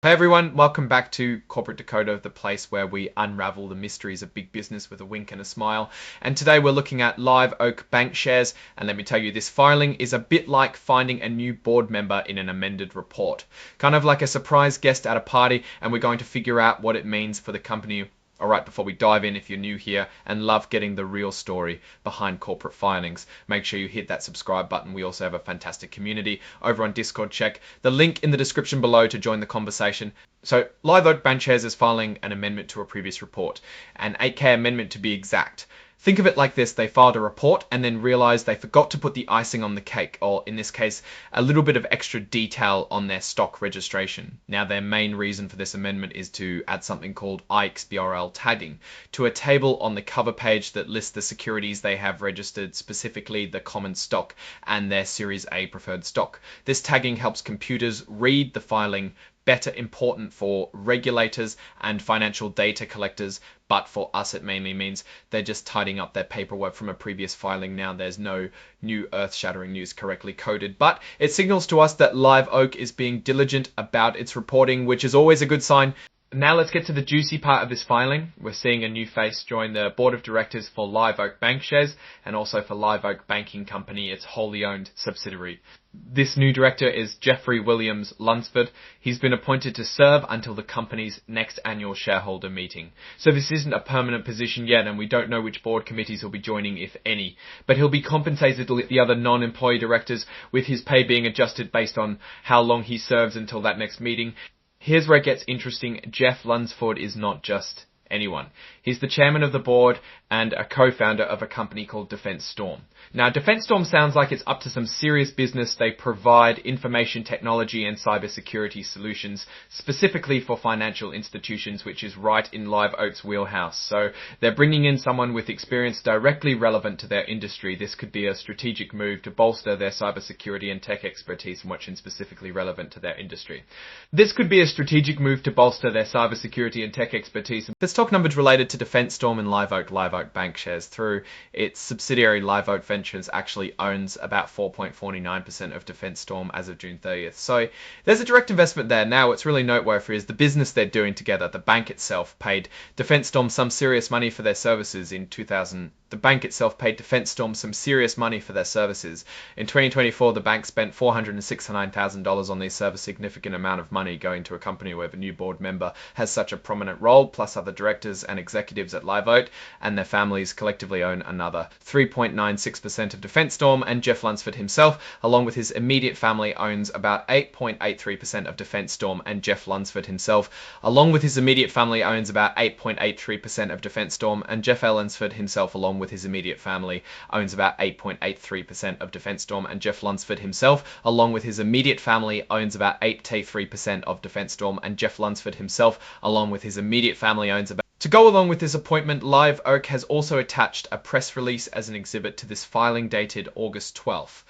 Hey everyone, welcome back to Corporate Decoder, the place where we unravel the mysteries of big business with a wink and a smile. And today we're looking at Live Oak Bank shares. And let me tell you, this filing is a bit like finding a new board member in an amended report. Kind of like a surprise guest at a party, and we're going to figure out what it means for the company. All right, before we dive in, if you're new here and love getting the real story behind corporate filings, make sure you hit that subscribe button. We also have a fantastic community over on Discord. Check the link in the description below to join the conversation. So Live Oak Bankshares is filing an amendment to a previous report, an 8K amendment to be exact. Think of it like this: they filed a report and then realized they forgot to put the icing on the cake, or in this case, a little bit of extra detail on their stock registration. Now, their main reason for this amendment is to add something called IXBRL tagging to a table on the cover page that lists the securities they have registered, specifically the common stock and their Series A preferred stock. This tagging helps computers read the filing better, important for regulators and financial data collectors, but for us it mainly means they're just tidying up their paperwork from a previous filing. Now there's no new earth-shattering news correctly coded, but it signals to us that Live Oak is being diligent about its reporting, which is always a good sign. Now let's get to the juicy part of this filing. We're seeing a new face join the board of directors for Live Oak Bankshares and also for Live Oak Banking Company, its wholly owned subsidiary. This new director is Jeffrey Williams Lunsford. He's been appointed to serve until the company's next annual shareholder meeting. So this isn't a permanent position yet, and we don't know which board committees he'll be joining, if any. But he'll be compensated like the other non-employee directors, with his pay being adjusted based on how long he serves until that next meeting. Here's where it gets interesting. Jeff Lunsford is not just anyone. He's the chairman of the board and a co-founder of a company called Defense Storm. Now, Defense Storm sounds like it's up to some serious business. They provide information technology and cybersecurity solutions specifically for financial institutions, which is right in Live Oak's wheelhouse. So they're bringing in someone with experience directly relevant to their industry. This could be a strategic move to bolster their cybersecurity and tech expertise, which is specifically relevant to their industry. This could be a strategic move to bolster their cybersecurity and tech expertise. Let's talk numbers related to Defense Storm and Live Oak Bankshares. Through its subsidiary Live Oak Ventures actually owns about 4.49% of Defense Storm as of June 30th. So there's a direct investment there. Now, what's really noteworthy is the business they're doing together. The bank itself paid Defense Storm some serious money for their services in 2000. The bank itself paid Defense Storm some serious money for their services. In 2024, the bank spent $469,000 on these services, a significant amount of money going to a company where the new board member has such a prominent role, plus other directors and executives at Live Oak and their families collectively own another 3.96% of Defense Storm, and Jeff Lunsford himself, along with his immediate family, owns about 8.83% of Defense Storm, and Jeff Lunsford himself, along with his immediate family, owns about 8.83% of Defense Storm, and Jeff Lunsford himself, along with his immediate family, owns about 8.83% of Defense Storm, and Jeff Lunsford himself, along with his immediate family, owns about 83% of Defense Storm, and Jeff Lunsford himself, along with his immediate family, owns about... To go along with this appointment, Live Oak has also attached a press release as an exhibit to this filing dated August 12th.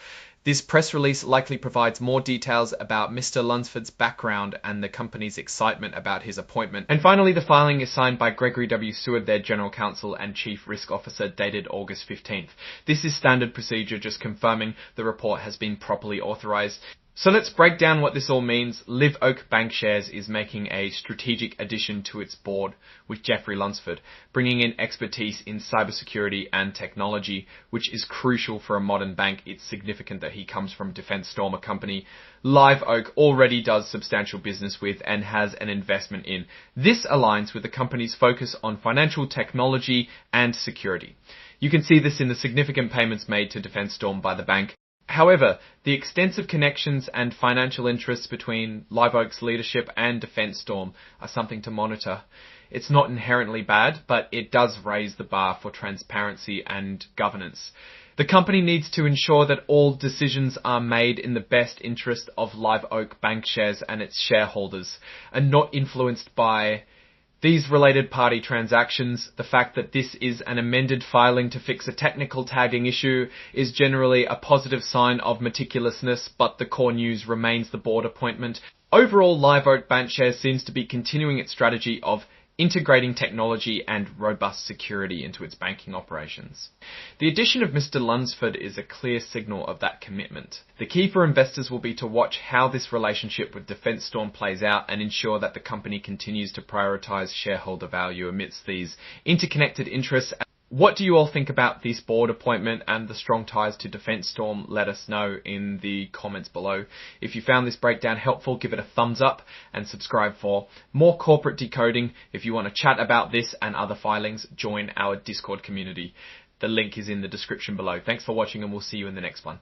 This press release likely provides more details about Mr. Lunsford's background and the company's excitement about his appointment. And finally, the filing is signed by Gregory W. Seward, their General Counsel and Chief Risk Officer, dated August 15th. This is standard procedure, just confirming the report has been properly authorized. So let's break down what this all means. Live Oak Bankshares is making a strategic addition to its board with Jeffrey Lunsford, bringing in expertise in cybersecurity and technology, which is crucial for a modern bank. It's significant that he comes from Defense Storm, a company Live Oak already does substantial business with and has an investment in. This aligns with the company's focus on financial technology and security. You can see this in the significant payments made to Defense Storm by the bank. However, the extensive connections and financial interests between Live Oak's leadership and Defense Storm are something to monitor. It's not inherently bad, but it does raise the bar for transparency and governance. The company needs to ensure that all decisions are made in the best interest of Live Oak Bankshares and its shareholders, and not influenced by these related party transactions. The fact that this is an amended filing to fix a technical tagging issue is generally a positive sign of meticulousness, but the core news remains the board appointment. Overall, Live Oak Bankshares seems to be continuing its strategy of integrating technology and robust security into its banking operations. The addition of Mr. Lunsford is a clear signal of that commitment. The key for investors will be to watch how this relationship with Defence Storm plays out and ensure that the company continues to prioritise shareholder value amidst these interconnected interests. What do you all think about this board appointment and the strong ties to Defence Storm? Let us know in the comments below. If you found this breakdown helpful, give it a thumbs up and subscribe for more corporate decoding. If you want to chat about this and other filings, join our Discord community. The link is in the description below. Thanks for watching, and we'll see you in the next one.